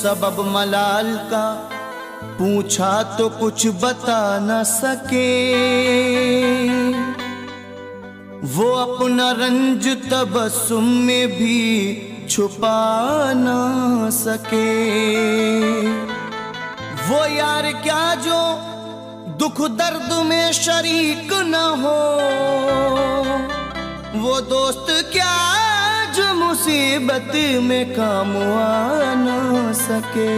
सबब मलाल का पूछा तो कुछ बता न सके, वो अपना रंज तबस्सुम में भी छुपा न सके। वो यार क्या जो दुख दर्द में शरीक न हो, वो दोस्त क्या जो मुसीबत में काम आ न सके।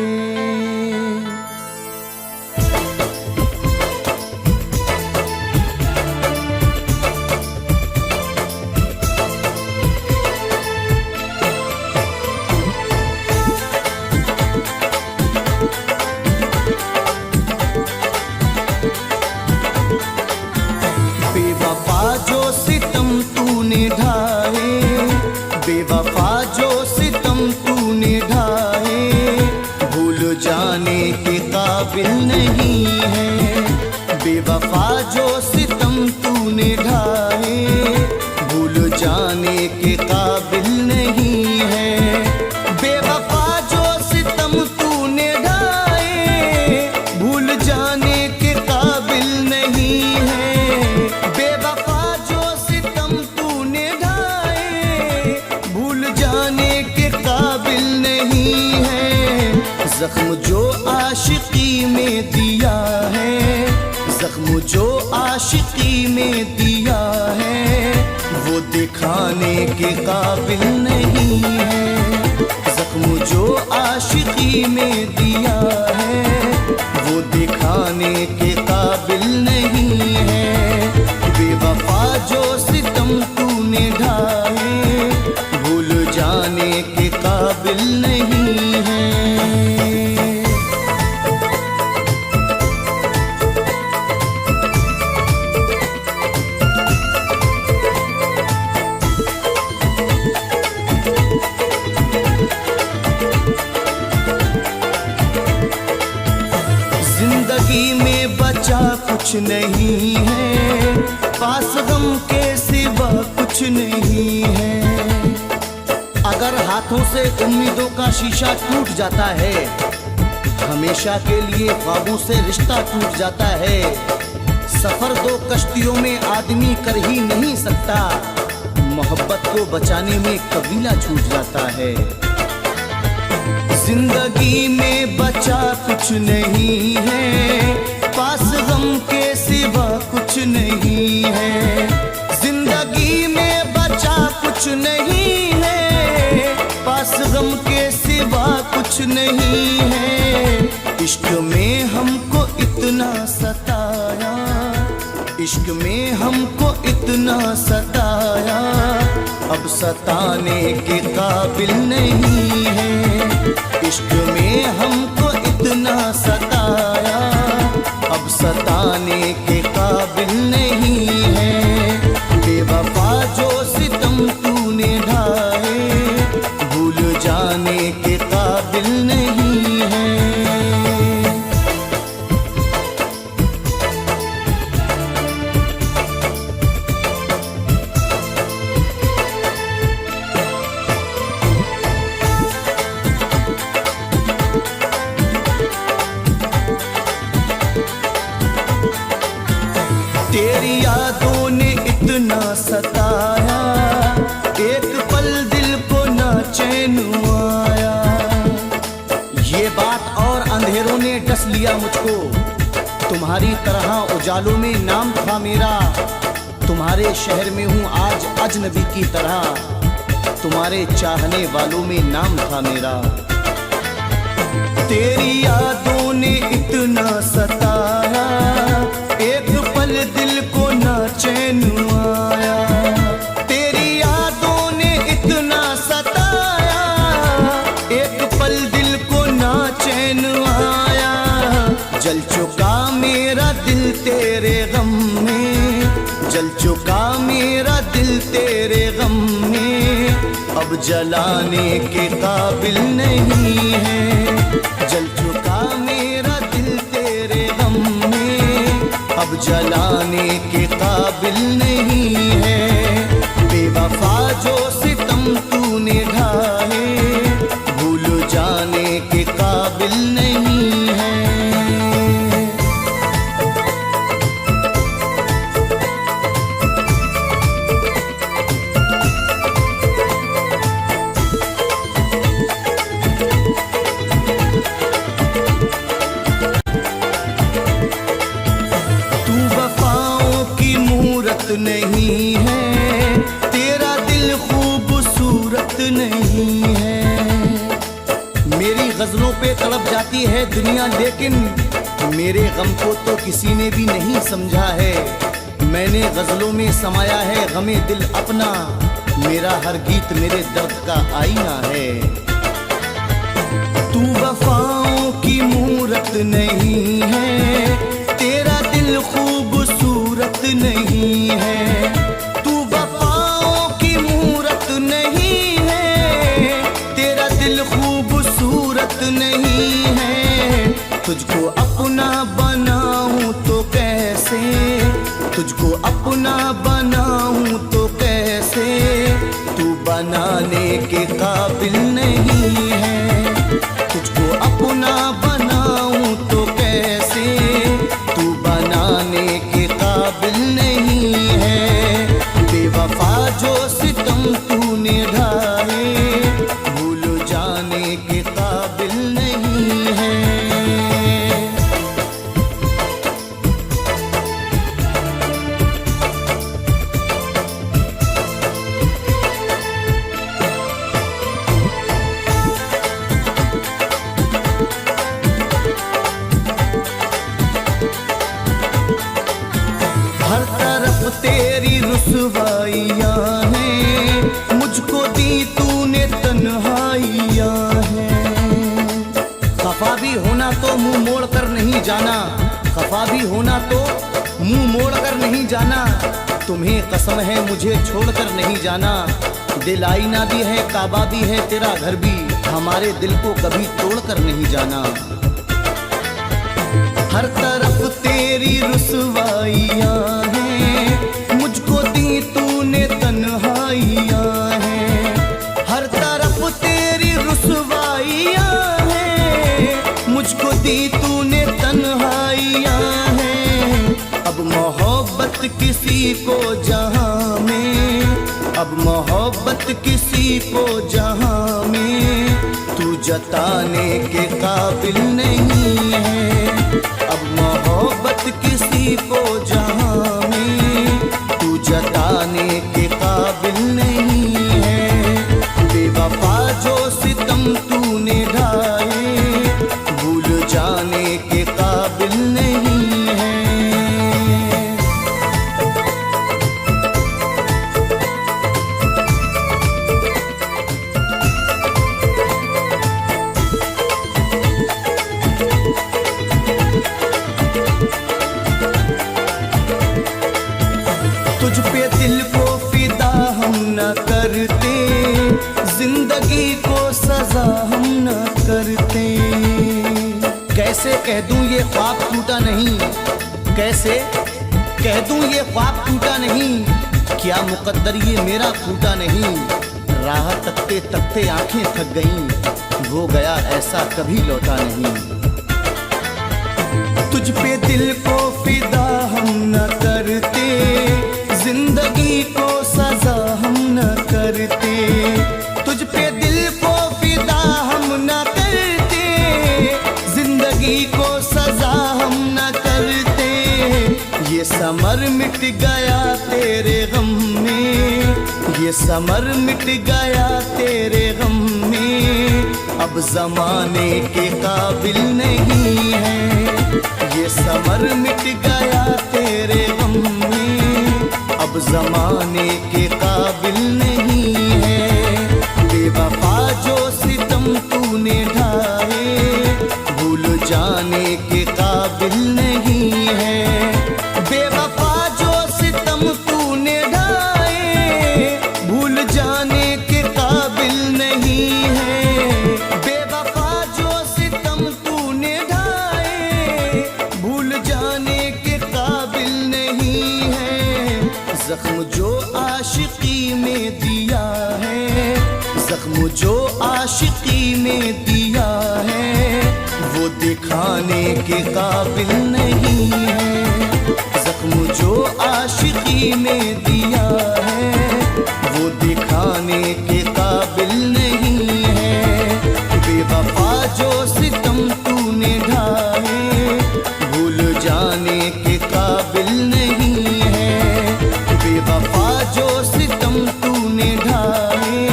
बेवफा जो सितम तूने ढाए, बेवफा जो सितम तूने ढाए, भूल जाने के काबिल नहीं है। बेवफा जो सितम तूने ढाए, भूल जाने के काबिल नहीं है। बेवफा जो सितम तूने ढाए, भूल जाने के काबिल नहीं है। बेवफा जो सितम तूने ढाए, भूल जाने के काबिल नहीं है। जख्म जो आशिकी में दिया है, जख्म जो आशिकी में दिया है, वो दिखाने के काबिल नहीं है। जख्म जो आशिकी में दिया है, वो दिखाने के काबिल नहीं है। बेवफा जो सितम तूने ढाए, भूल जाने के काबिल नहीं है। जिंदगी में बचा कुछ नहीं है, पास गम के सिवा कुछ नहीं है। अगर हाथों से उम्मीदों का शीशा टूट जाता है, हमेशा के लिए ख्वाबों से रिश्ता टूट जाता है। सफर दो कश्तियों में आदमी कर ही नहीं सकता, मोहब्बत को बचाने में कबीला छूट जाता है। जिंदगी में बचा कुछ नहीं है, पास गम के सिवा कुछ नहीं है। जिंदगी में बचा कुछ नहीं है, पास गम के सिवा कुछ नहीं है। इश्क में हमको इतना सताया, इश्क में हमको इतना सताया, अब सताने के काबिल नहीं है। इश्क में हमको इतना सताया, अब सताने के काबिल नहीं है। बेवफा जो सितम तूने ढाए, भूल जाने के काबिल नहीं है। तेरी यादों ने इतना सताया, एक पल दिल को ना चैन आया। ये बात और अंधेरों ने डस लिया मुझको, तुम्हारी तरह उजालों में नाम था मेरा। तुम्हारे शहर में हूँ आज अजनबी की तरह, तुम्हारे चाहने वालों में नाम था मेरा। तेरी यादों ने इतना सताया, एक पल दिल को ना चैन आया। तेरी यादों ने इतना सताया, एक पल दिल को ना चैन आया। जल चुका मेरा दिल तेरे गम में, जल चुका मेरा दिल तेरे गम में, अब जलाने के काबिल नहीं है। जल चुका मेरा दिल तेरे गम में, अब जलाने के काबिल नहीं है। बेवफा जो सितम तूने ढाए, भूल जाने के काबिल नहीं है। नहीं है तेरा दिल खूबसूरत नहीं है। मेरी गजलों पे तड़प जाती है दुनिया, लेकिन मेरे गम को तो किसी ने भी नहीं समझा है। मैंने गजलों में समाया है गमे दिल अपना, मेरा हर गीत मेरे दर्द का आईना है। तू वफाओं की मूरत नहीं है, तेरा दिल खूबसूरत नहीं है। तू वफाओं की मूरत नहीं है, तेरा दिल खूबसूरत नहीं है। तुझको अपना बनाऊं तो कैसे, तुझको अपना बनाऊं तो कैसे, तू बनाने के काबिल नहीं है। तुझको अपना बनाऊं तो कैसे, तू बनाने के काबिल नहीं है। बेवफा जो सितम तूने ढाए, भूल जाने के काबिल नहीं है। हर तरफ तेरी रुसवाइयाँ हैं, मुझको दी तूने तन्हाइयाँ हैं। खफा भी होना तो मुंह मोड़ कर नहीं जाना, खफा भी होना तो मुंह मोड़ कर नहीं जाना। तुम्हें कसम है मुझे छोड़कर नहीं जाना। दिल आईना भी है, काबा भी है, तेरा घर भी, हमारे दिल को कभी तोड़कर नहीं जाना। हर तरफ तेरी रुसवाइयाँ हैं, मुझको दी तूने तन्हाइयाँ हैं। हर तरफ तेरी रुसवाइयाँ हैं, मुझको दी तूने तन्हाइयाँ हैं। अब मोहब्बत किसी को जहाँ में, अब मोहब्बत किसी को जहाँ में, तू जताने के काबिल नहीं है। अब मोहब्बत किसी को जहाँ में, तू जताने के काबिल नहीं है। बेवफा जो सितम तूने ढाए, भूल जाने के काबिल नहीं है। तुझ पे दिल को फिदा हम न करते, जिंदगी को सजा हम न करते। कैसे कह दूं ये ख्वाब टूटा नहीं, कैसे कह दूं ये ख्वाब टूटा नहीं। क्या मुकद्दर ये मेरा फूटा नहीं। राह तकते तकते आंखें थक गईं, वो गया ऐसा कभी लौटा नहीं। तुझ पे दिल को फिदा हम न करते, जिंदगी को सजा हम न करते। तुझ पे दिल को फिदा हम न करते, जिंदगी को सजा हम न करते। ये समर मिट गया तेरे गम में, ये समर मिट गया तेरे गम में। अब जमाने के काबिल नहीं है, ये समर मिट गया तेरे गम में। अब जमाने के काबिल नहीं है। बेवफा जो सितम तूने ढाए, भूल जाने के काबिल नहीं है। बेवफा जो सितम तूने ढाए, भूल जाने के काबिल आशिकी में दिया है वो दिखाने के काबिल नहीं है। जख्म जो आशिकी में दिया है वो दिखाने के काबिल नहीं है। बेवफा जो सितम तूने ढाए भूल जाने के काबिल नहीं है। बेवफा जो सितम तूने ढाए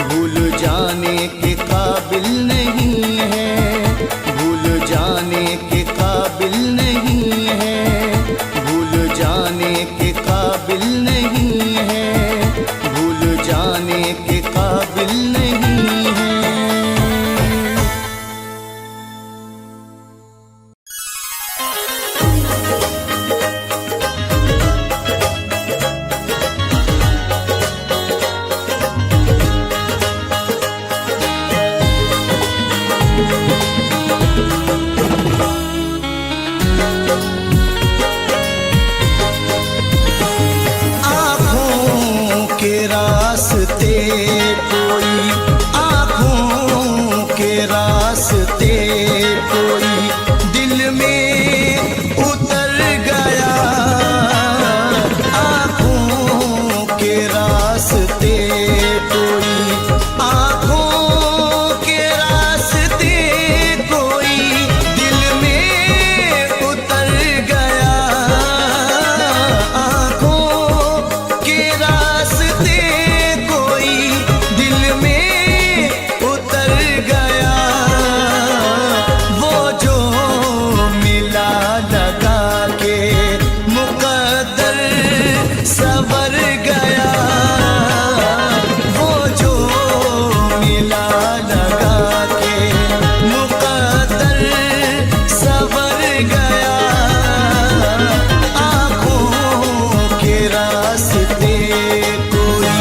भूल जाने के काबिल नहीं है। भूल जाने के काबिल नहीं है। भूल जाने के काबिल नहीं है। भूल जाने के काबिल नहीं है। आँखों के रास्ते कोई, आँखों के रास्ते कोई दिल में उतर गया। आँखों के रास्ते कोई, आँखों के रास्ते कोई दिल में उतर गया। आँखों के रास्ते कोई दिल में उतर गया। वो जो मिला लगा के मुकद्दर सवर गया। वो जो मिला लगा के मुकद्दर सवर गया। आँखों के रास्ते कोई।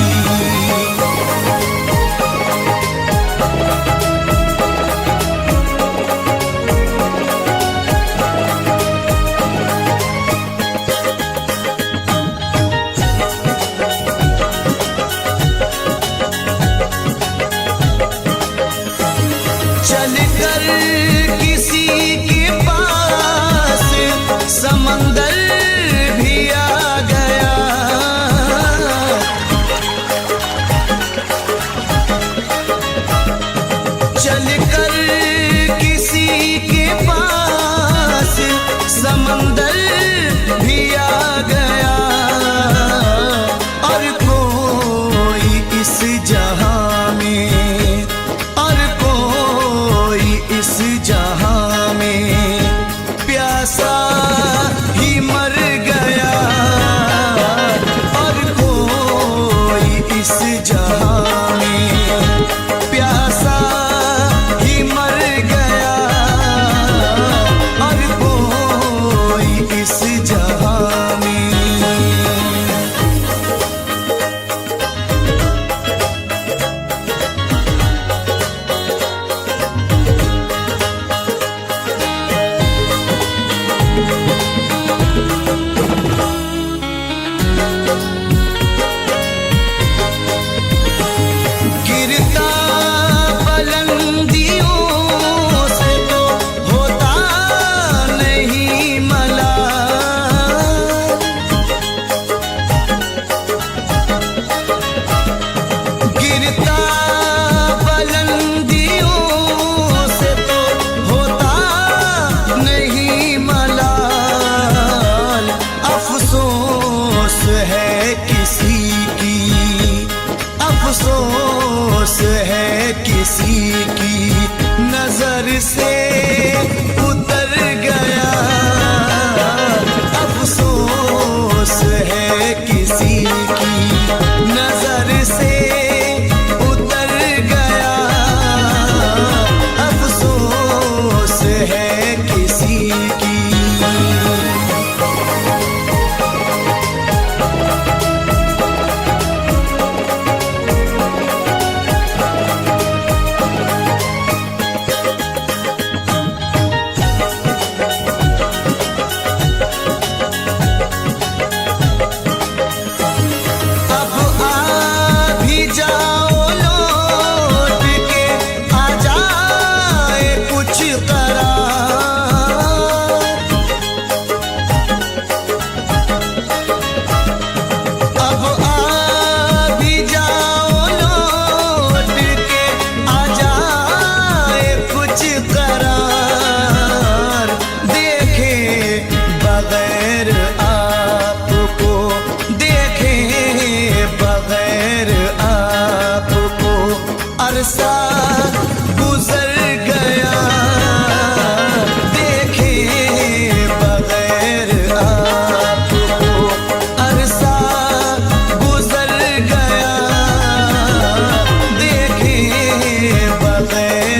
चलकर किसी के पास समंदर भी आ गया। चलकर किसी के पास समंदर भी आ गया। और कोई इस जहां में, और कोई इस जहां में प्यासा ही मर गया। और कोई इस जहां में प्यासा ही मर गया। और कोई इस जहां में गिरता बुलंदियों से तो होता नहीं मला। गिरता बुलंदियों से तो होता नहीं मलाल। अफसोस है किसी की, अफसोस है किसी की नजर से उतर गया। अफसोस है किसी की नजर से उतर गया। अफसोस है किसी की।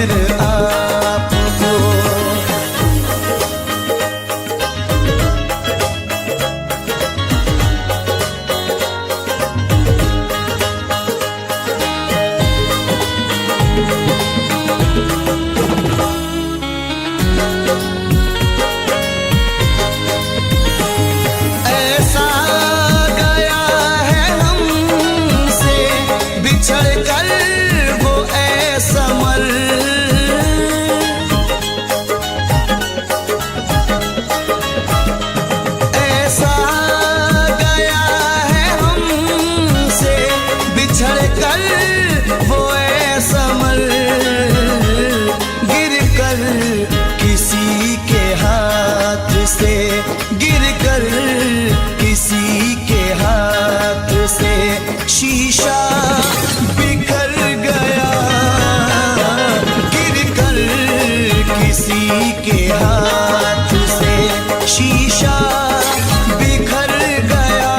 फिर आपको। ऐसा गया है हमसे बिछड़ कर वो ऐसा मर, ऐसा गया है हमसे बिछड़ कर वो ऐसा मर, गिर कर किसी के हाथ से, गिर कर किसी के हाथ से शीशा बिखर गया, गिर कर किसी के हाथ से शीशा बिखर गया,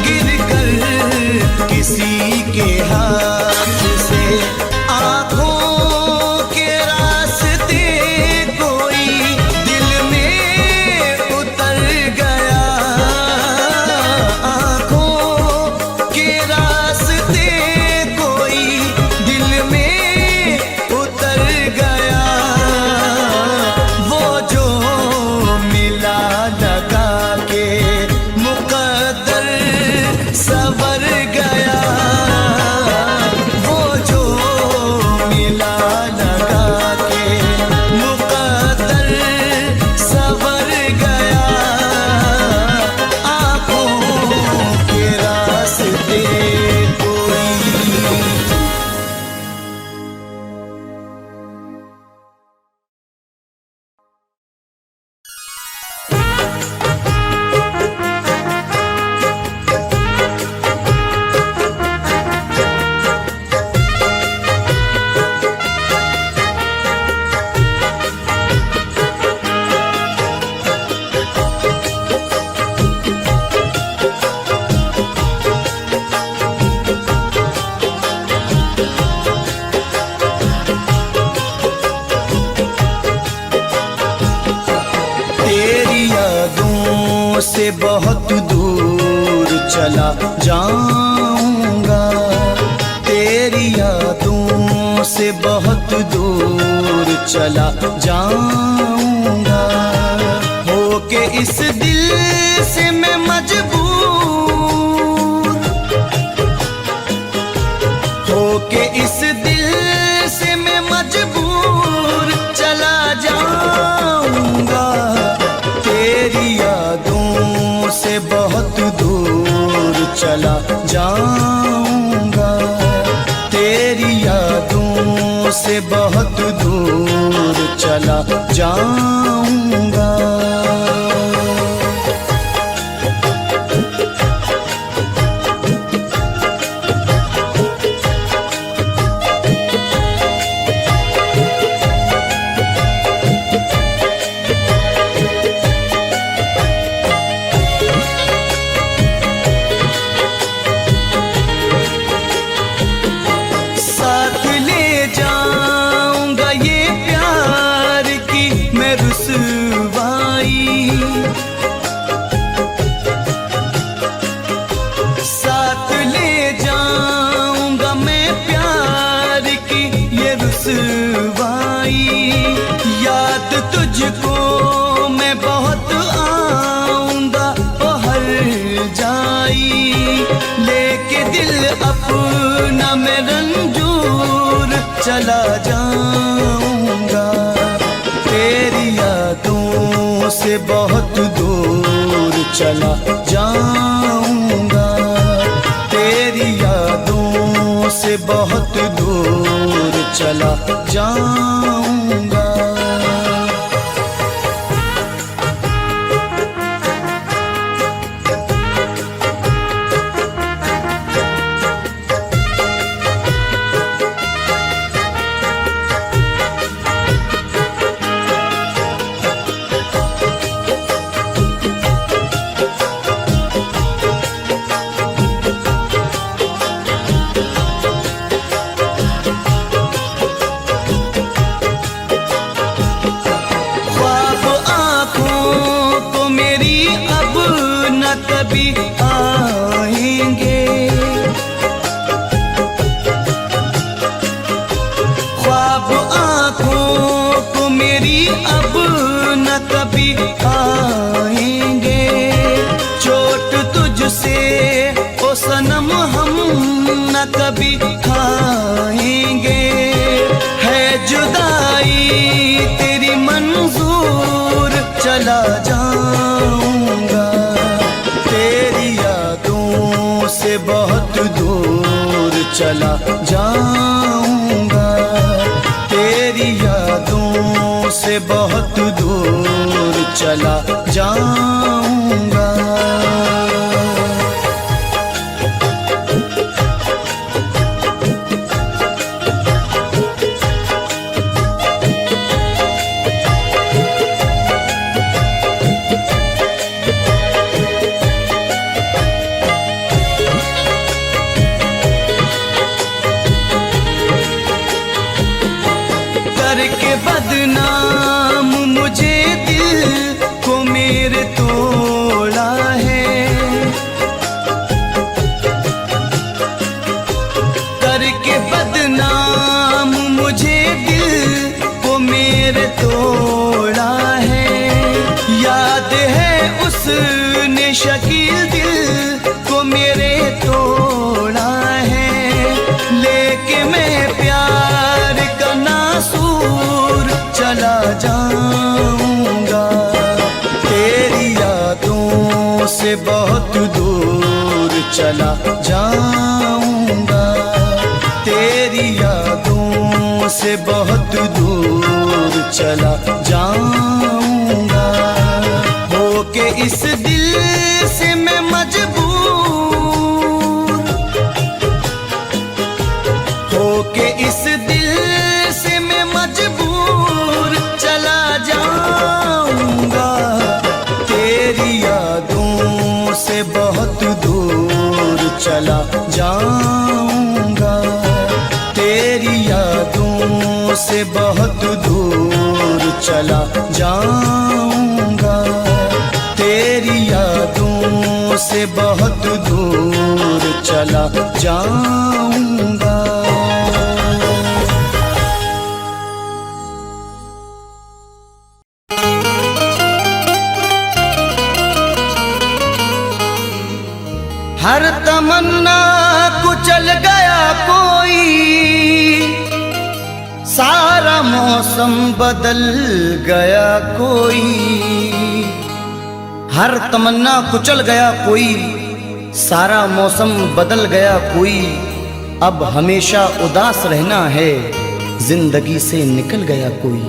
गिर कर किसी के हाथ से। आँखों के रास्ते कोई दिल में उतर गया, आँखों के रास्ते कोई दिल में उतर गया, वो जो मिला लगा के मुकद्दर सवर गया, वो जो मिला लगा के मुकद्दर सवर गया, आँखों के रास्ते कोई। तेरी यादों से बहुत दूर चला जाऊंगा, तेरी यादों से बहुत दूर चला जाऊंगा, होके इस दिल से मैं मजबूर, होके इस दिल से मैं मजबूर चला जाऊंगा, तेरी यादों से बहुत दूर चला जाऊंगा, तेरी यादों से बहुत दूर चला जाऊंगा। साथ ले जाऊंगा ये प्यार की मैं रुसवाई, साथ ले जाऊंगा मैं प्यार की ये रुसवाई, याद तुझको मैं बहुत आऊंगा ओ हर जाई, लेके दिल अपना मैं रंजूर चला जाऊंगा, तेरी यादों से बहुत दूर चला जाऊंगा, तेरी यादों से बहुत दूर चला जाऊंगा। कभी आएंगे। ख्वाब आंखों को मेरी अब न कभी आएंगे। चोट तुझसे ओ सनम हम न कभी खाएंगे। है जुदाई तेरी मंजूर चला जाऊंगा। तेरी यादों से बहुत दूर चला जाऊंगा। तेरी यादों से बहुत दूर चला जाऊंगा। बदनाम मुझे दिल को मेरे तोड़ा है। करके बदनाम मुझे दिल को मेरे तोड़ा है। याद है उसने शकील दिल को मेरे तोड़ा है। लेके मैं प्यार का नासूर चला जाऊंगा। तेरी यादों से बहुत दूर चला जाऊंगा। तेरी यादों से बहुत दूर चला जाऊंगा। होके इस दिल से मैं मजबूर, होके इस दिल से मैं मजबूर चला जाऊंगा। तेरी यादों से बहुत दूर चला जाऊंगा। तेरी यादों से बहुत दूर चला जाऊंगा। तेरी यादों से बहुत दूर चला जाऊंगा। हर तमन्ना कुचल गया कोई, सारा मौसम बदल गया कोई। हर तमन्ना कुचल गया कोई, सारा मौसम बदल गया कोई। अब हमेशा उदास रहना है, जिंदगी से निकल गया कोई।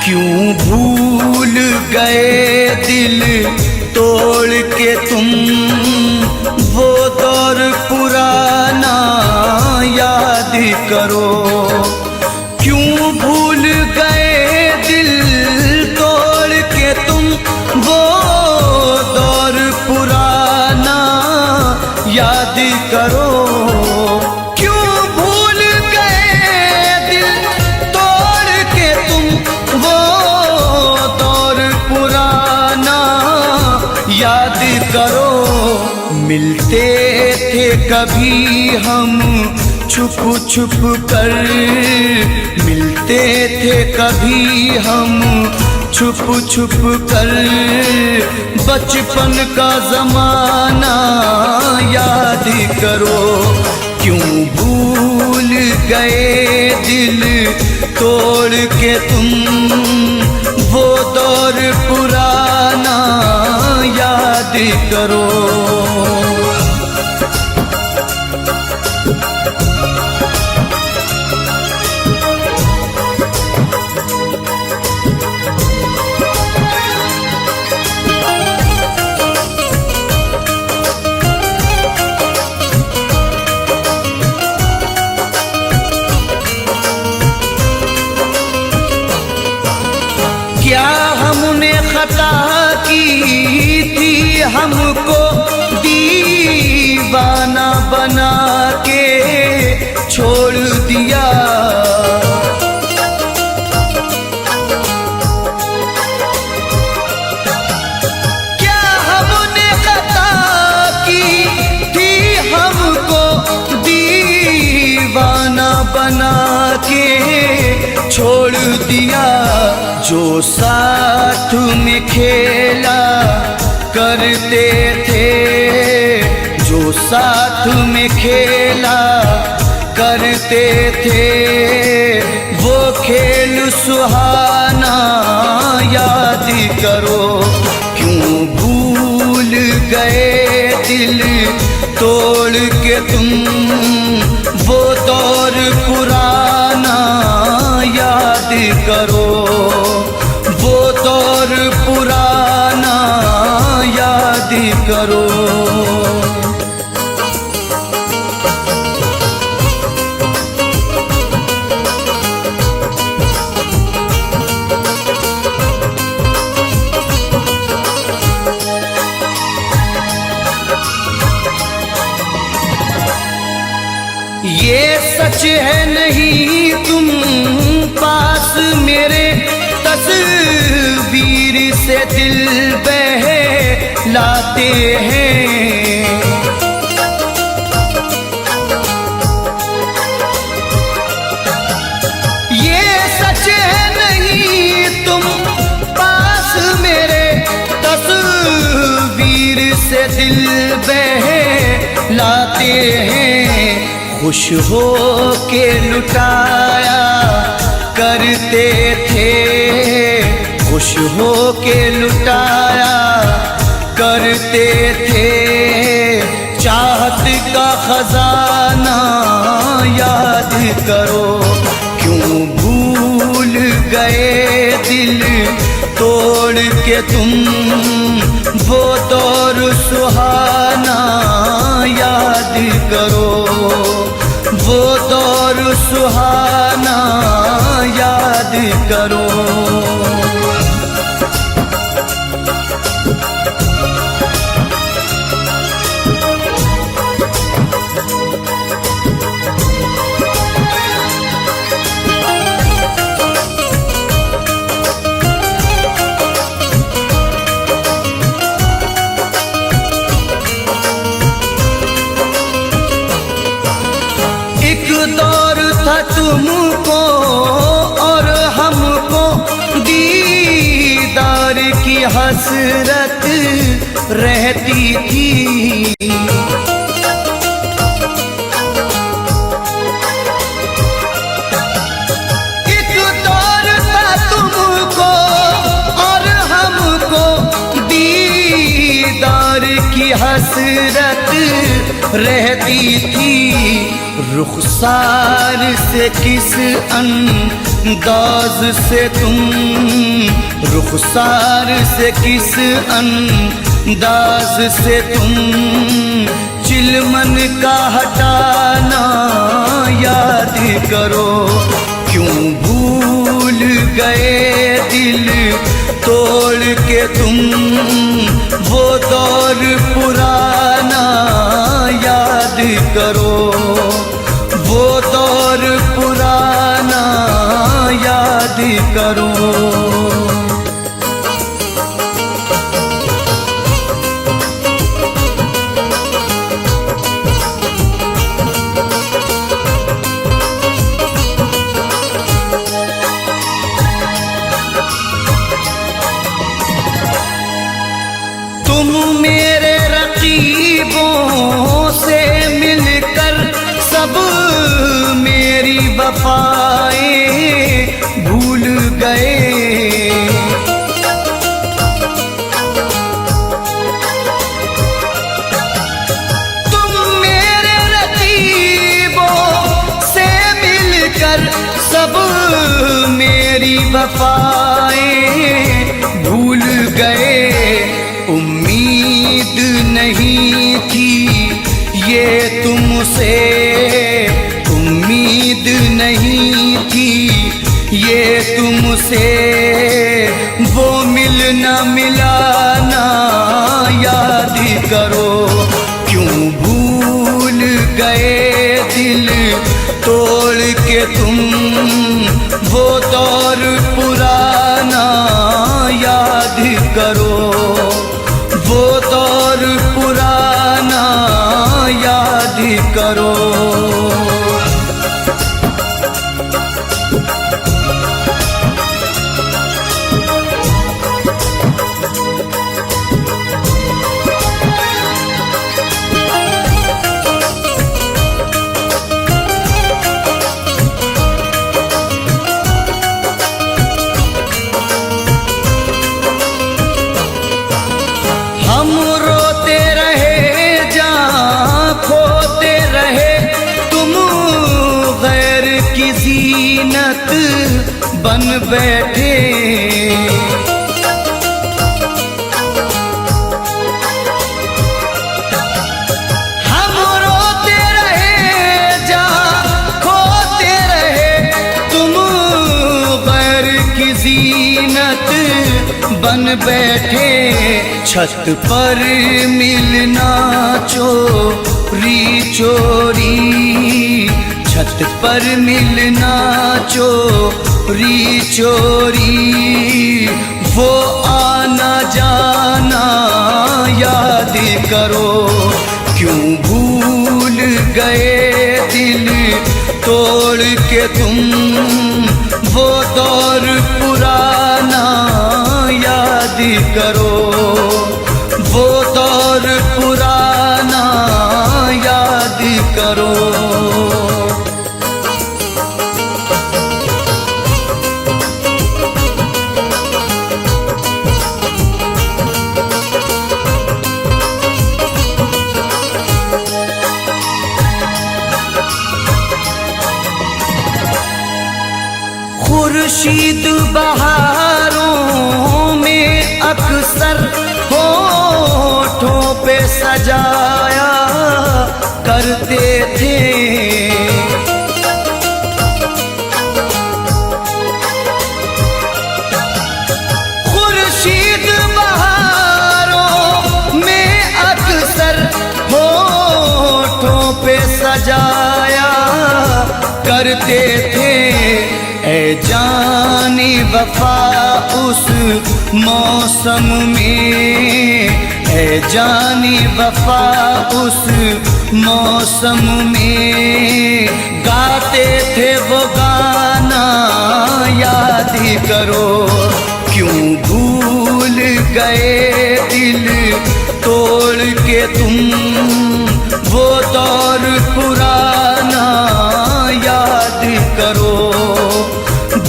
क्यों भूल गए दिल तोड़ के तुम, वो दौर पुराना याद करो। क्यों भूल गए दिल तोड़ के तुम, वो दौर पुराना याद करो। मिलते थे कभी हम छुप छुप कर, मिलते थे कभी हम छुप छुप कर। बचपन का जमाना याद करो। क्यों भूल गए दिल तोड़ के तुम, वो दौर पुराना याद करो। क्या हमने खता की थी, हमको दीवाना बना के छोड़ दिया। क्या हमने खता की थी, हमको दीवाना बना के छोड़ दिया। जो साथ में खेला करते थे, जो साथ में खेला करते थे, वो खेल सुहाना याद करो। क्यों भूल गए दिल तोड़ के तुम, वो दौर पुराना याद करो, वो दौर पुराना याद करो। ये सच है नहीं तुम पास मेरे, तस्वीर से दिल बहलाते हैं। ये सच है नहीं तुम पास मेरे, तस्वीर से दिल बहलाते हैं। खुश हो के लुटाया करते थे, खुश हो के लुटाया करते थे। चाहत का खजाना याद करो, क्यों भूल गए दिल तोड़ के तुम, वो दौर सुहाना याद करो, वो दौर सुहाना याद करो। दौर था तुमको और हमको दीदार की हसरत रहती थी। एक दौर था तुमको और हमको दीदार की हसरत रहती थी। रुखसार से किस अंदाज से तुम, रुखसार से किस अंदाज से तुम, चिलमन का हटाना याद करो। क्यों भूल गए दिल तोड़ के तुम, वो दौर पुराना याद करो, वो दौर पुराना याद करो। तुम मेरे रकीबों से मिलकर सब मेरी वफाएं भूल गए। तुम मेरे रकीबों से मिलकर सब मेरी वफाएं भूल गए। उम्मीद नहीं थी ये तुमसे, उम्मीद नहीं थी ये तुमसे वो मिलना मिलाना याद करो। क्यों भूल गए दिल तोड़ के तुम वो दौर पुराना याद करो। वो दौर पुराना याद करो। हम रोते रहे जहाँ खोते रहे, तुम गैर की ज़ीनत बन बैठे। हम रोते रहे जहाँ खोते रहे, तुम गैर की ज़ीनत बन बैठे। छत पर मिलना चोरी चोरी, छत पर मिलना चोरी चोरी। वो आना जाना याद करो। क्यों भूल गए दिल तोड़ के तुम वो दौर पुराना याद करो। वो दौर पुराना याद करो। खुर्शीद बहारों में अक्सर होठों पे सजाया करते थे। खुर्शीद बहारों में अक्सर होठों पे सजाया करते थे। ऐ जानी वफा उस मौसम में, ऐ जानी वफा उस मौसम में, गाते थे वो गाना याद करो। क्यों भूल गए दिल तोड़ के तुम वो दौर पुराना याद करो।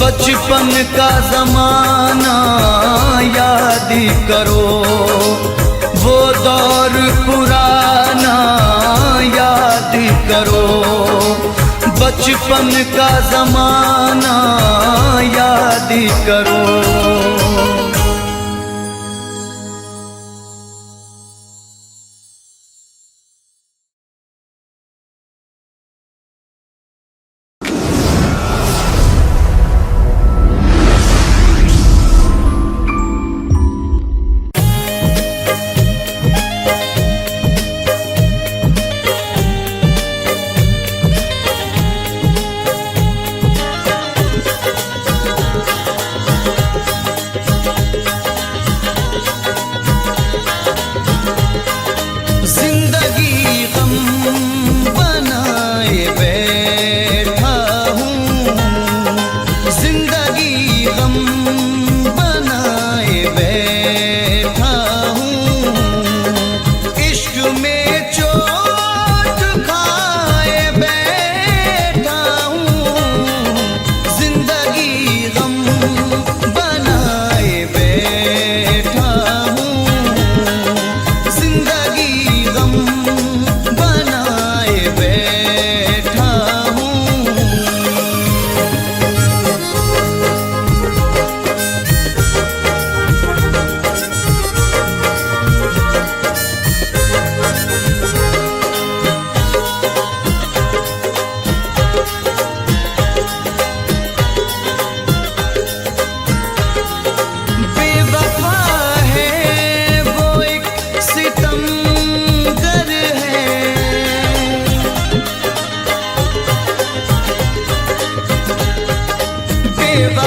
बचपन का ज़माना याद करो। वो दौर पुराना याद करो। बचपन का ज़माना याद करो।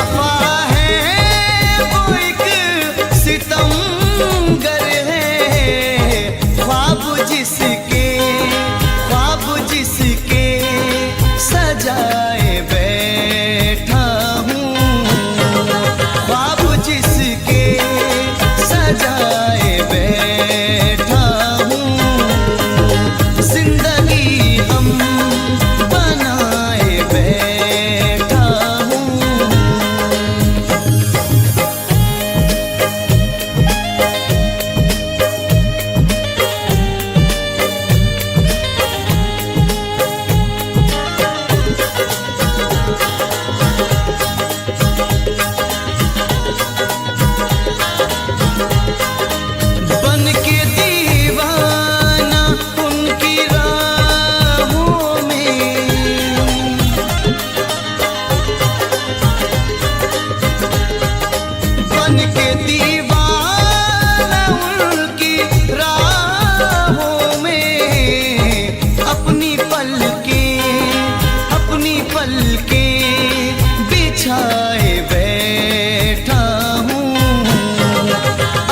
बेवफा है वो एक सितमगर है, ख्वाब जिसके सजाए बैठा हूँ, ख्वाब जिसके सजाए बैठा हूँ, जिंदगी हम बनाए बैठा हूँ। बन के दीवाना उनकी राहों में, बन के दीवाना उनकी राहों में, अपनी पलकें बिछाए बैठा हूँ,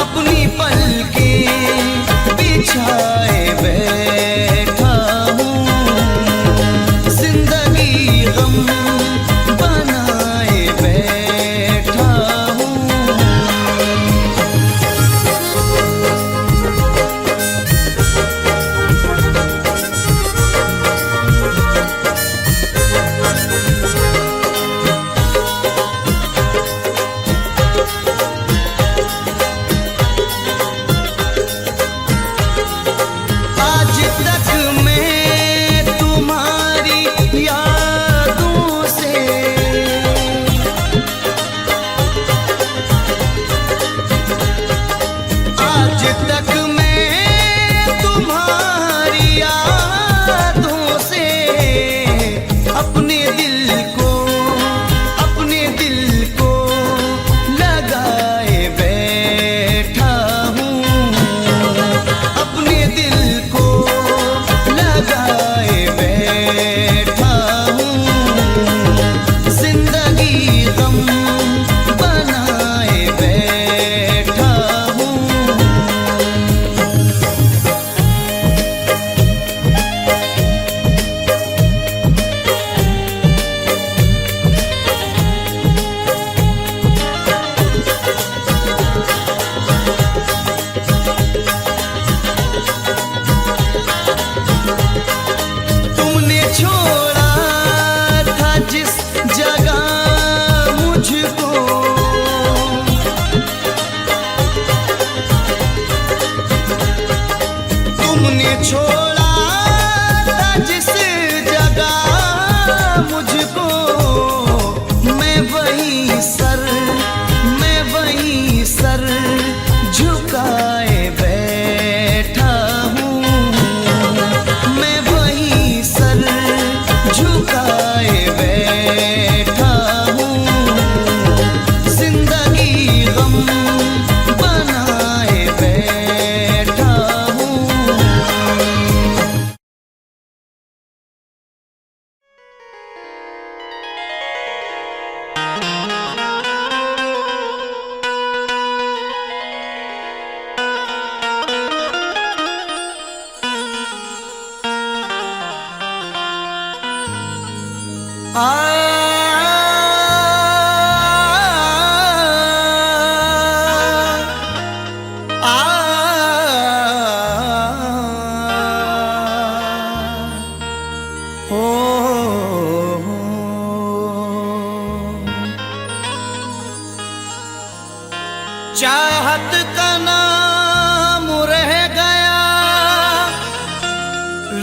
अपनी पलकें बिछाए बैठा हूँ, जिंदगी गम बनाए बैठा हूँ। आज तक मैं तुम्हारी यादों से, आज तक मैं तुम्हारी यादों से अपने दिल को लगाए बैठा हूँ, अपने दिल को लगाए बैठा हूँ, जिंदगी गम बनाए बैठा हूँ। तुमने छोड़ा था जिस जगह मुझको, तुमने छोड़ा था जिस जगह मुझको, मैं वहीं सर झुकाए बैठा हूँ, मैं वहीं सर झुकाए बैठा हूँ, जिंदगी गम बनाए बैठा हूँ। चाहत का नाम रह गया,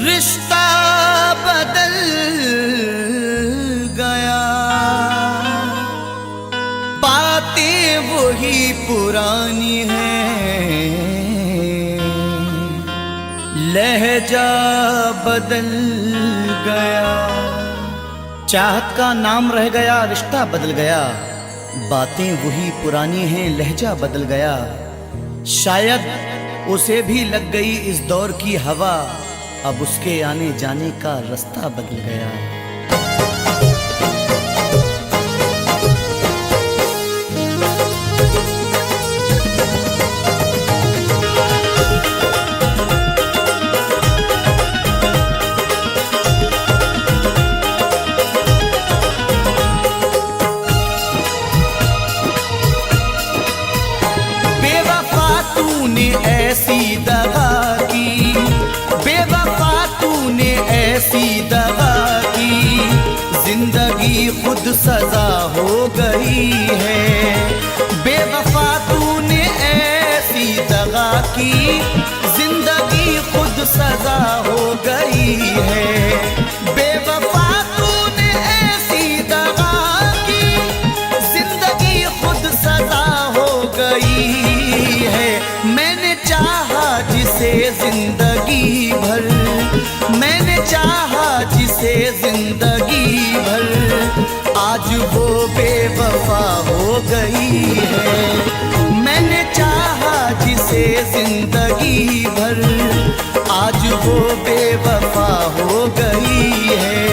रिश्ता बदल गया, बातें वही पुरानी हैं, लहजा बदल गया। चाहत का नाम रह गया, रिश्ता बदल गया, बातें वही पुरानी हैं, लहजा बदल गया। शायद उसे भी लग गई इस दौर की हवा, अब उसके आने जाने का रास्ता बदल गया। ऐसी दगा की, बेवफा तूने ऐसी दगा की, जिंदगी खुद सजा हो गई है। बेवफा तूने ऐसी दगा की, जिंदगी खुद सजा हो गई है। बेवफा तूने ऐसी दगा की, जिंदगी खुद सजा हो गई है। मैंने चाहा जिसे जिंदगी भर, मैंने चाहा जिसे जिंदगी भर, आज वो बेवफा हो गई है। मैंने चाहा जिसे जिंदगी भर, आज वो बेवफा हो गई है।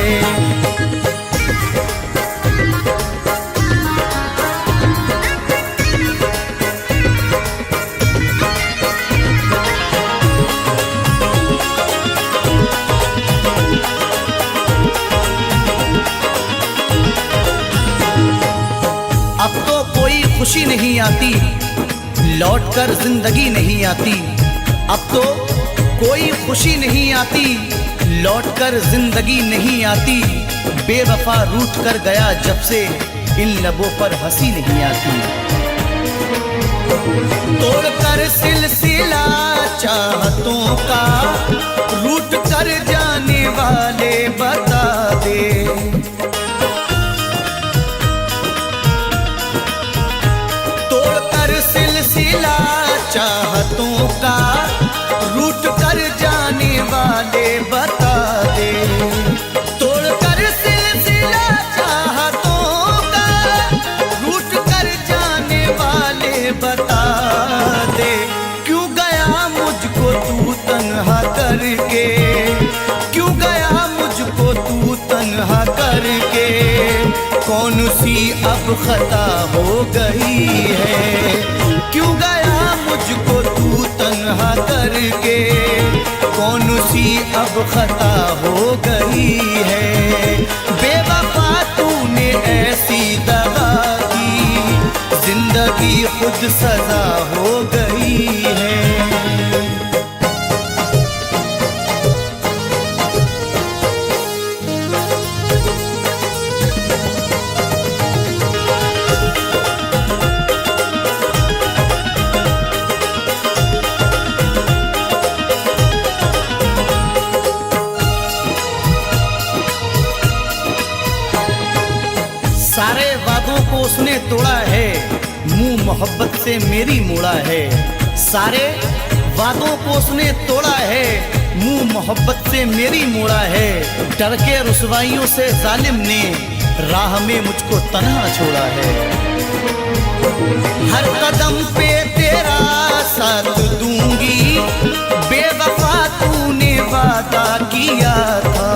अब तो कोई खुशी नहीं आती, लौटकर जिंदगी नहीं आती। अब तो कोई खुशी नहीं आती, लौटकर जिंदगी नहीं आती। बेवफा रूठ कर गया जब से, इन लबों पर हंसी नहीं आती। तोड़कर सिलसिला चाहतों का, रूठ कर जाने वाले बता दे। सिलसिला चाहतों का, रूठ कर जाने वाले बता दे। तोड़कर सिलसिला चाहतों का, रूठ कर जाने वाले बता दे। क्यों गया मुझको तू तन्हा करके, क्यों गया मुझको तू तन्हा करके, कौन सी अब खता हो गई है। क्यों गया मुझको तू तन्हा करके, कौन सी अब खता हो गई है। बेवफा तूने ऐसी दगा की, जिंदगी खुद सजा हो गई है। सारे वादों को उसने तोड़ा है, मुंह मोहब्बत से मेरी मोड़ा है। सारे वादों को उसने तोड़ा है, मुंह मोहब्बत से मेरी मोड़ा है। डर के रुसवाइयों से जालिम ने राह में मुझको तन्हा छोड़ा है। हर कदम पे तेरा साथ दूंगी, बेवफा तूने वादा किया था।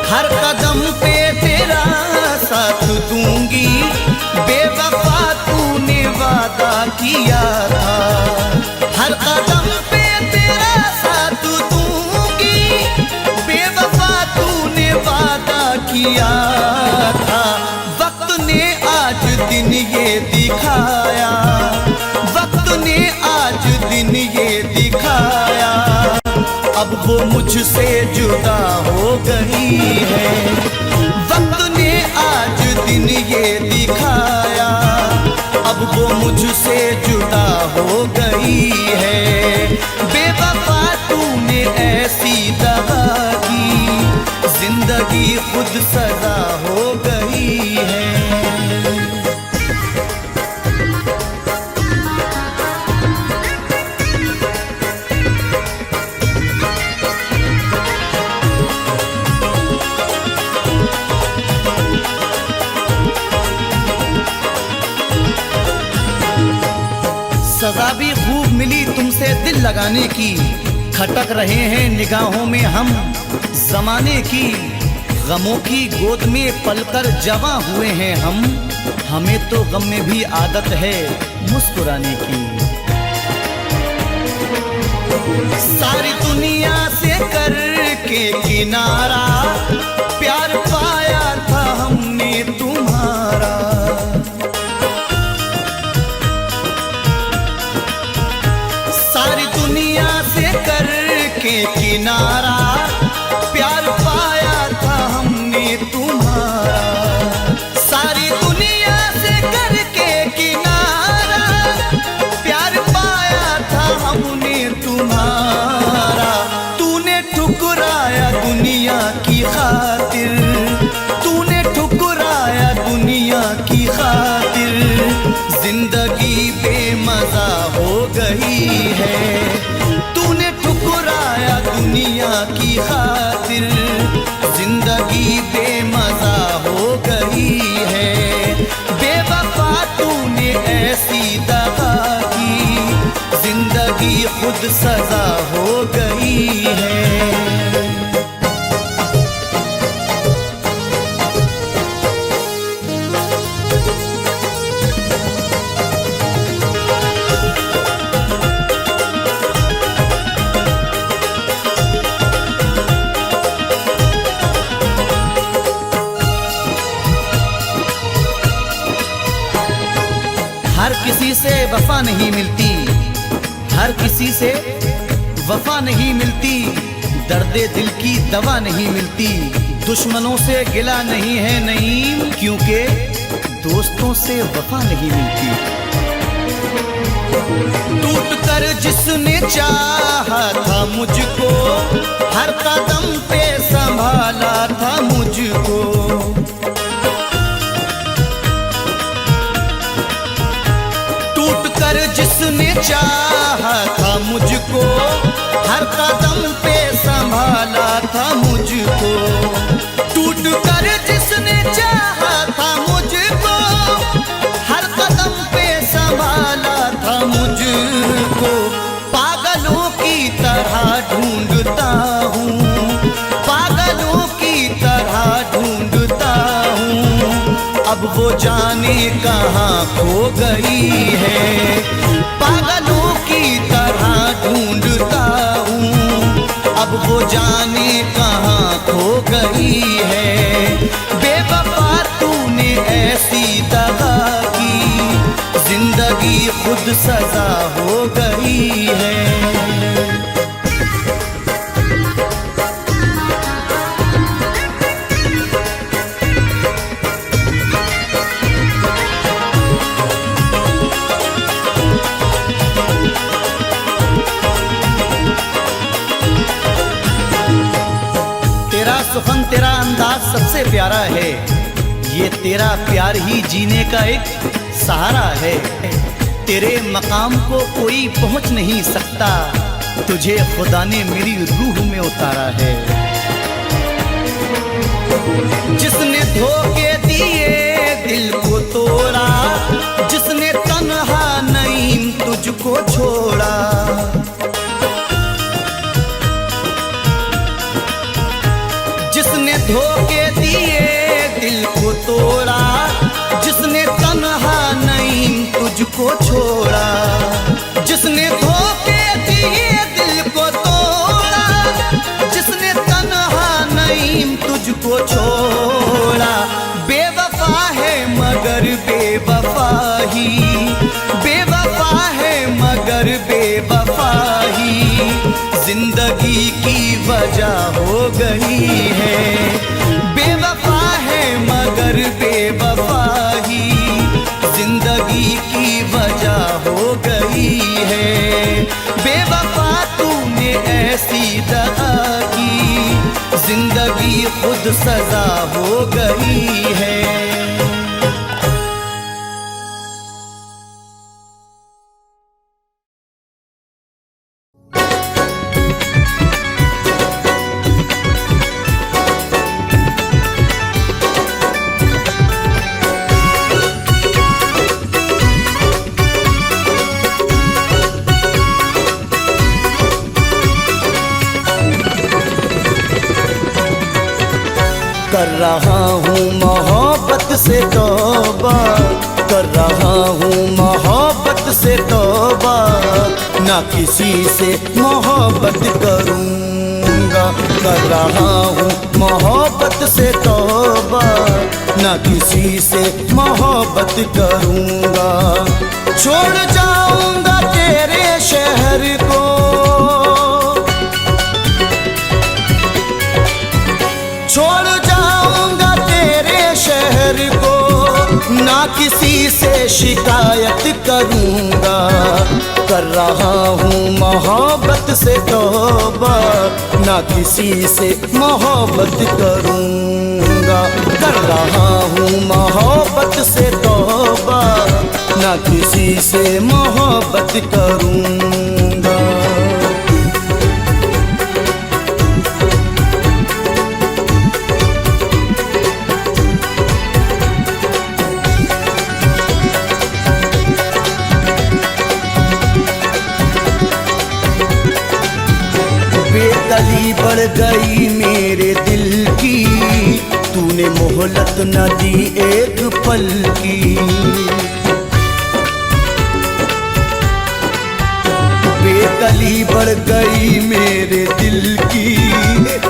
हर कदम पे तेरा साथ दूंगी, बेवफा तूने वादा किया था। हर कदम पे तेरा साथ दूंगी, बेवफा तूने वादा किया था। वक्त ने आज दिन ये दिखाया, वक्त ने आज दिन ये दिखाया, अब वो मुझसे जुदा हो गई है। वक्त ने आज दिन ये दिखाया, अब वो मुझसे जुदा हो गई है। बेवफा तूने ऐसी दगा की, जिंदगी खुद सजा हो गई है। सजा भी खूब मिली तुमसे दिल लगाने की, खटक रहे हैं निगाहों में हम जमाने की। गमों की गोद में पलकर जवां हुए हैं हम, हमें तो गम में भी आदत है मुस्कुराने की। सारी दुनिया से करके किनारा, प्यार पाया था हमने तुम्हारा। हमारा, सारी दुनिया से करके किनारा, प्यार पाया था हमने तुम्हारा। तूने ठुकराया दुनिया की खातिर, तूने ठुकराया दुनिया की खातिर, जिंदगी बेमजा हो गई है। तूने ठुकराया दुनिया की खातिर, जिंदगी बेमजा हो गई है। बेवफा तूने ऐसी दगा की, जिंदगी खुद सजा हो गई है। हर किसी से वफा नहीं मिलती, हर किसी से वफा नहीं मिलती, दर्दे दिल की दवा नहीं मिलती। दुश्मनों से गिला नहीं है नईम, क्योंकि दोस्तों से वफा नहीं मिलती। टूट कर जिसने चाहा था मुझको, हर कदम पे संभाला था मुझको। कर जिसने चाहा था मुझको, हर कदम पे संभाला था मुझको। टूट कर जिसने चाहा था मुझको, हर कदम पे संभाला था मुझको। पागलों की तरह ढूंढता हूँ, पागलों की तरह ढूंढता हूँ, अब वो जाने कहाँ खो गई है। पागलों की तरह ढूंढता हूँ, अब वो जाने कहाँ खो गई है। बेवफा तूने ऐसी दगा की, जिंदगी खुद सजा हो गई है। सुखन तेरा अंदाज सबसे प्यारा है, ये तेरा प्यार ही जीने का एक सहारा है। तेरे मकाम को कोई पहुंच नहीं सकता, तुझे खुदा ने मेरी रूह में उतारा है। जिसने धोखे दिए दिल को तोड़ा, जिसने तन्हा नईम तुझको छोड़ा। जिसने धोखे दिए दिल को तोड़ा, जिसने तन्हा नईम तुझको छोड़ा। जिसने धोखे दिए दिल को तोड़ा, जिसने तन्हा नईम तुझको छोड़ा। बेवफा है मगर बेवफा ही, बेवफा है मगर बेवफा ही, जिंदगी की वजह हो गई है। बेवफा है मगर बेवफा ही, जिंदगी की वजह हो गई है। बेवफा तूने ऐसी दगा की, जिंदगी खुद सजा हो गई है। कर रहा हूँ मोहब्बत से तौबा, कर रहा हूँ मोहब्बत से तौबा, ना किसी से मोहब्बत करूँगा। कर रहा हूँ मोहब्बत से तौबा, ना किसी से मोहब्बत करूँगा। छोड़ जाऊँगा तेरे शहर को, छोड़ जाऊँगा तेरे किसी से शिकायत करूंगा, कर रहा हूँ मोहब्बत से तौबा, ना किसी से मोहब्बत करूंगा। कर रहा हूँ मोहब्बत से तौबा, ना किसी से मोहब्बत करूंगा। बेदली बढ़ गई मेरे दिल की, तूने मोहलत न दी एक पल की। बेदली बढ़ गई मेरे दिल की,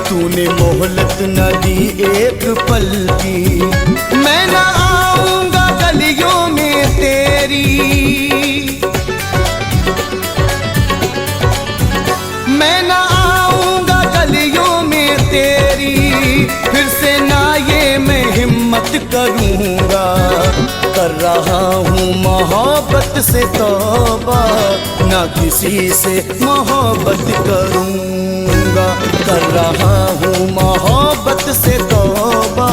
तूने मोहलत न दी एक पल की। मैं न आऊंगा गलियों में तेरी, मैं न आऊंगा गलियों में तेरी, फिर से ना ये मैं हिम्मत करूंगा। कर रहा हूँ मोहब्बत से तौबा, ना किसी से मोहब्बत करूंगा। कर रहा हूँ मोहब्बत से तौबा,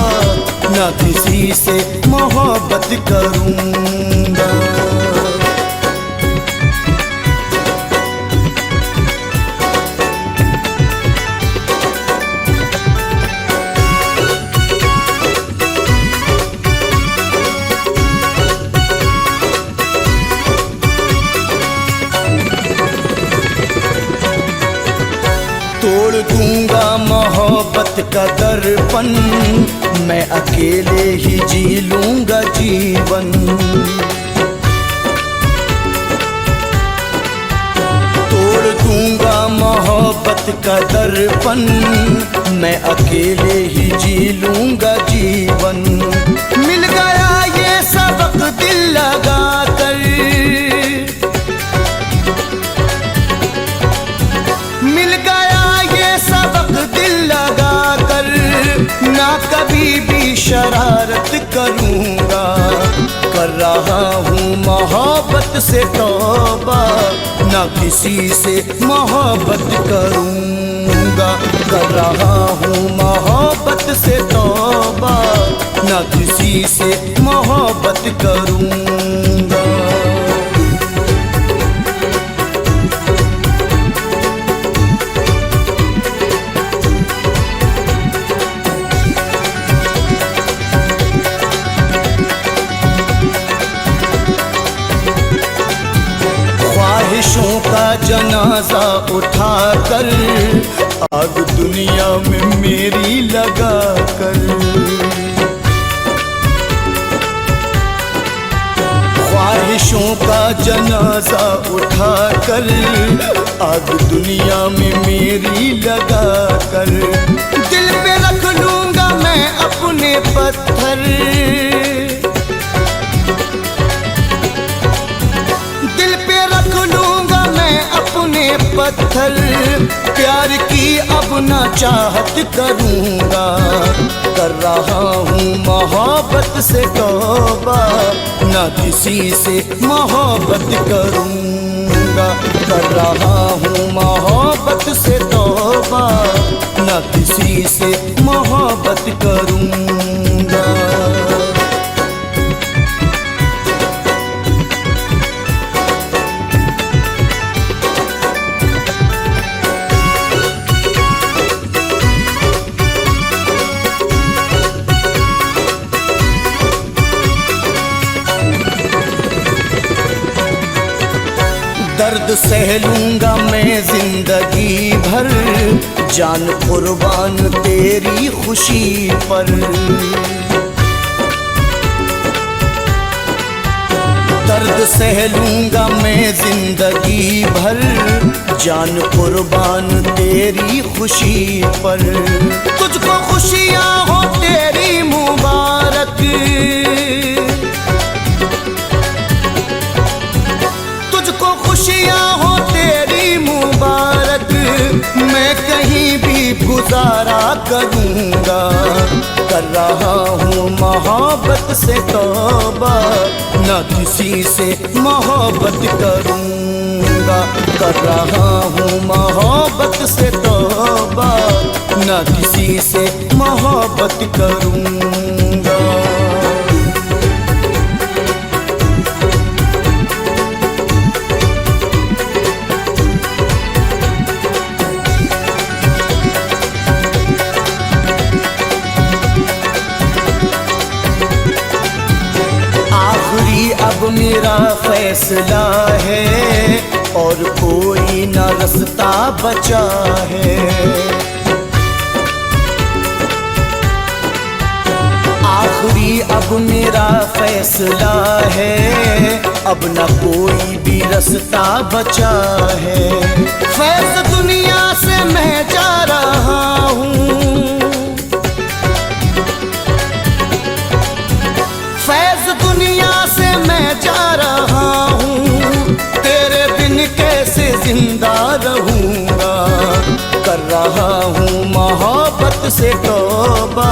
ना किसी से मोहब्बत करूंगा। तोड़ दूंगा मोहब्बत का दर्पण, मैं अकेले ही जी लूंगा जीवन। तोड़ दूंगा मोहब्बत का दर्पण, मैं अकेले ही जी लूंगा जीवन। मिल गया ये सबक दिल लगा कर, मिल गया सबक दिल लगा कर, ना कभी भी शरारत करूंगा। कर रहा हूँ मोहब्बत से तौबा, ना किसी से मोहब्बत करूंगा। कर रहा हूँ मोहब्बत से तौबा, ना किसी से मोहब्बत करूंगा। ख्वाहिशों का जनाजा उठाकर, आग दुनिया में मेरी लगा कर। ख्वाहिशों का जनाजा उठाकर, आग दुनिया में मेरी लगा कर। दिल पे रख लूंगा मैं अपने पत्थर, दिल पे रख लूंगा मैं अपने पत्थर। प्यार की अब ना चाहत करूंगा। कर रहा हूँ मोहब्बत से तौबा, ना किसी से मोहब्बत करूंगा। कर रहा हूँ मोहब्बत से तौबा, ना किसी से मोहब्बत करूंगा। दर्द सह लूंगा मैं जिंदगी भर, जान कुर्बान तेरी खुशी पर। दर्द सह लूंगा मैं जिंदगी भर, जान कुर्बान तेरी खुशी पर। तुझको खुशियाँ हो तेरी मुबारक, तुझको खुशियाँ हो तेरी मुबारक। मैं कहीं भी गुजारा करूँगा। कर रहा हूँ हूँ मोहब्बत से तौबा, न किसी से मोहब्बत करूँगा। कर रहा हूँ मोहब्बत से तौबा, न किसी से मोहब्बत करूँगा। आखिरी अब मेरा फैसला है और कोई न रास्ता बचा है। आखिरी अब मेरा फैसला है, अब न कोई भी रास्ता बचा है। फैज़ दुनिया से मैं जा रहा हूँ, फैज़ दुनिया से मैं जा रहा हूँ, तेरे बिन कैसे जिंदा रहूँगा। कर रहा हूँ मोहब्बत से तौबा,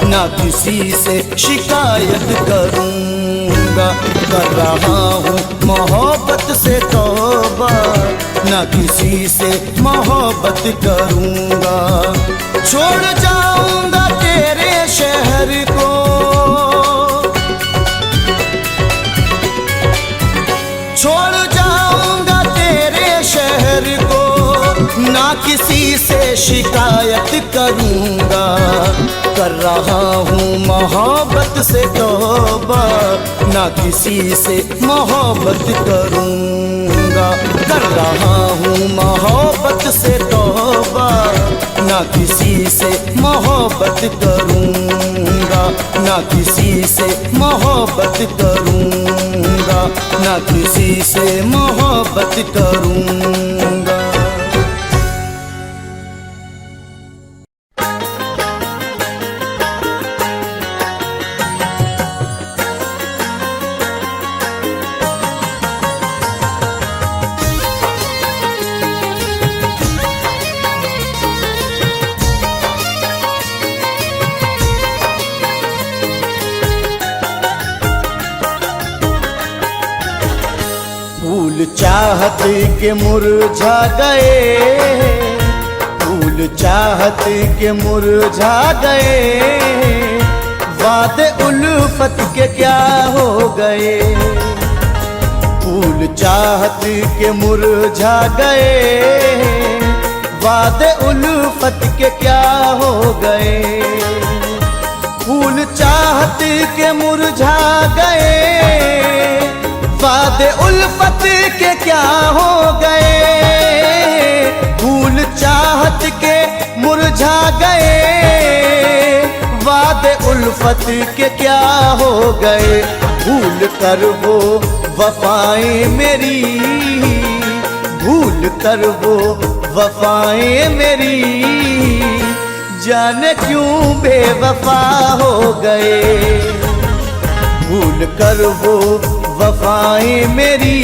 ना किसी से शिकायत करूँगा। कर रहा हूँ मोहब्बत से तौबा, ना किसी से मोहब्बत करूँगा। छोड़ जाऊँगा तेरे शहर को, छोड़ जाऊंगा तेरे शहर को, ना किसी से शिकायत करूंगा। कर रहा हूँ मोहब्बत से तौबा, ना किसी से मोहब्बत करूंगा। कर रहा हूँ मोहब्बत से तौबा, ना किसी से मोहब्बत करूंगा। ना किसी से मोहब्बत करूंगा, ना किसी से मोहब्बत करूंगा। फूल चाहत के मुरझा गए, फूल चाहत के मुरझा गए, वादे उल्फत के क्या हो गए। फूल चाहत के मुरझा गए, वादे उल्फत के क्या हो गए। फूल चाहत के मुरझा गए, वादे उल्फत के क्या हो गए। फूल चाहत के मुरझा गए, वादे उल्फत के क्या हो गए। भूल कर वो वफाएं मेरी, भूल कर वो वफाएं मेरी, जाने क्यों बेवफा हो गए। भूल कर वो वफाएं मेरी,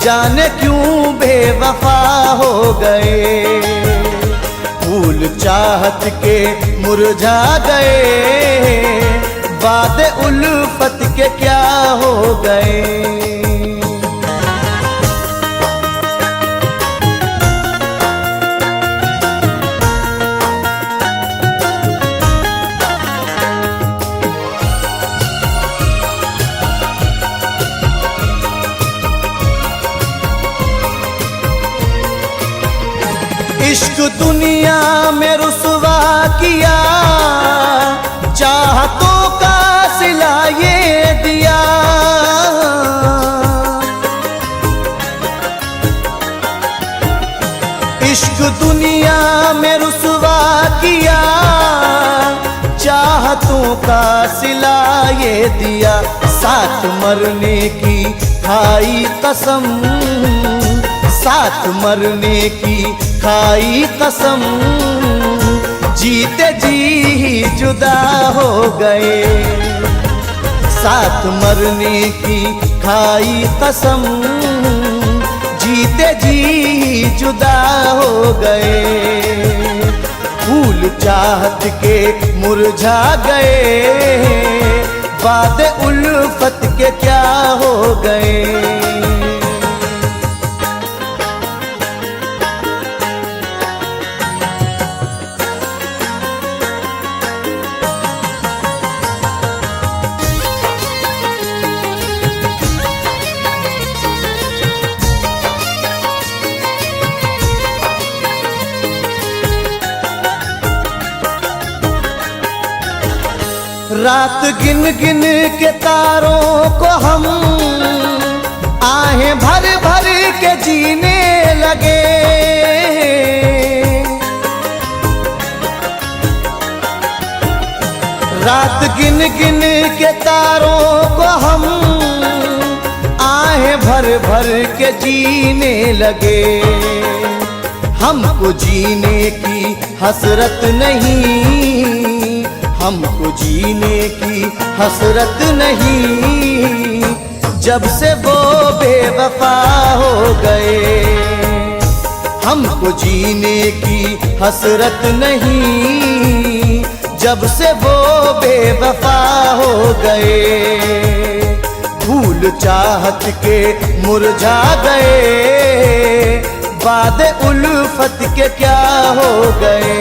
जाने क्यों बेवफा हो गए। फूल चाहत के मुरझा गए, वादे उल्फत के क्या हो गए। इश्क दुनिया में रुसवा किया, चाहतों का सिला ये दिया। इश्क दुनिया में रुसवा किया, चाहतों का सिला ये दिया। साथ मरने की खाई कसम, साथ मरने की खाई कसम, जीते जी ही जुदा हो गए। साथ मरने की खाई कसम, जीते जी ही जुदा हो गए। फूल चाहत के मुरझा गए, वादे उल्फत के क्या हो गए। रात गिन गिन के तारों को हम आहें भर भर के जीने लगे। रात गिन गिन के तारों को हम आहें भर भर के जीने लगे। हमको जीने की हसरत नहीं, हमको जीने की हसरत नहीं, जब से वो बेवफा हो गए। हमको जीने की हसरत नहीं, जब से वो बेवफा हो गए। फूल चाहत के मुरझा गए, वादे उल्फत के क्या हो गए।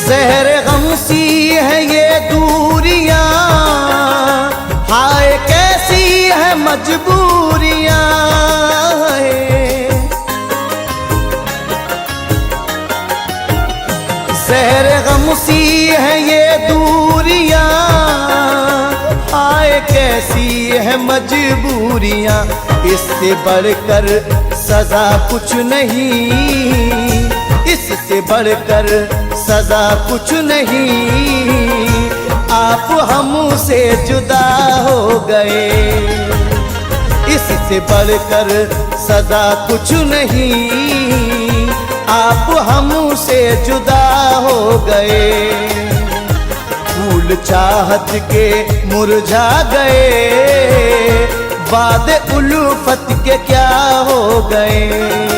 ज़हर गम सी है ये दूरियां, हाय कैसी है मजबूरियां। ज़हर गम सी है ये दूरियां, हाय कैसी है मजबूरियां। इससे बढ़कर सजा कुछ नहीं, इससे बढ़कर सजा कुछ नहीं। आप हमसे जुदा हो गए, इससे बढ़कर सजा कुछ नहीं। आप हमसे जुदा हो गए। फूल चाहत के मुरझा गए, वादे उल्फत के क्या हो गए।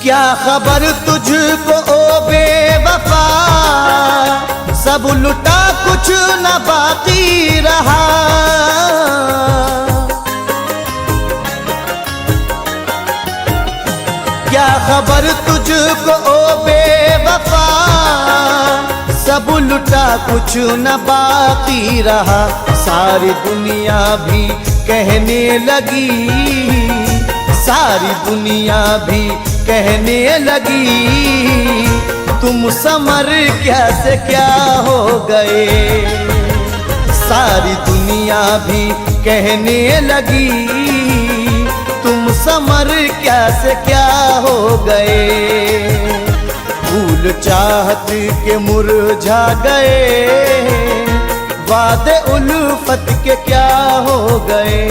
क्या खबर तुझको ओ बेवफा, सब लुटा कुछ न बाकी रहा। क्या खबर तुझको ओ बेवफा, सब लुटा कुछ न बाकी रहा। सारी दुनिया भी कहने लगी, सारी दुनिया भी कहने लगी, तुम समर कैसे क्या हो गए। सारी दुनिया भी कहने लगी, तुम समर कैसे क्या हो गए। फूल चाहत के मुरझा गए, वादे उल्फत के क्या हो गए।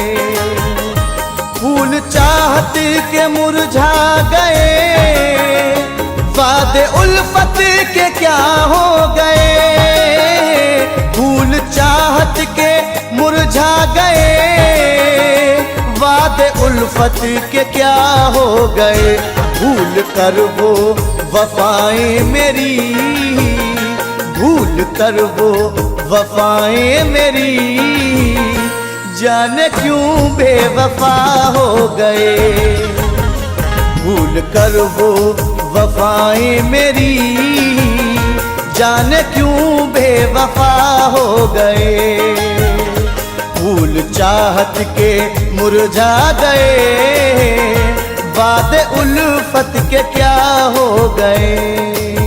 फूल चाहत के मुरझा गए, वादे उल्फत के क्या हो गए। फूल चाहत के मुरझा गए, वादे उल्फत के क्या हो गए। भूल कर वो वफाएं मेरी, भूल कर वो वफाएं मेरी, जाने क्यों बेवफा हो गए। भूल कर वो वफाएं मेरी, जाने क्यों बेवफा हो गए। फूल चाहत के मुरझा गए, वादे उल्फत के क्या हो गए।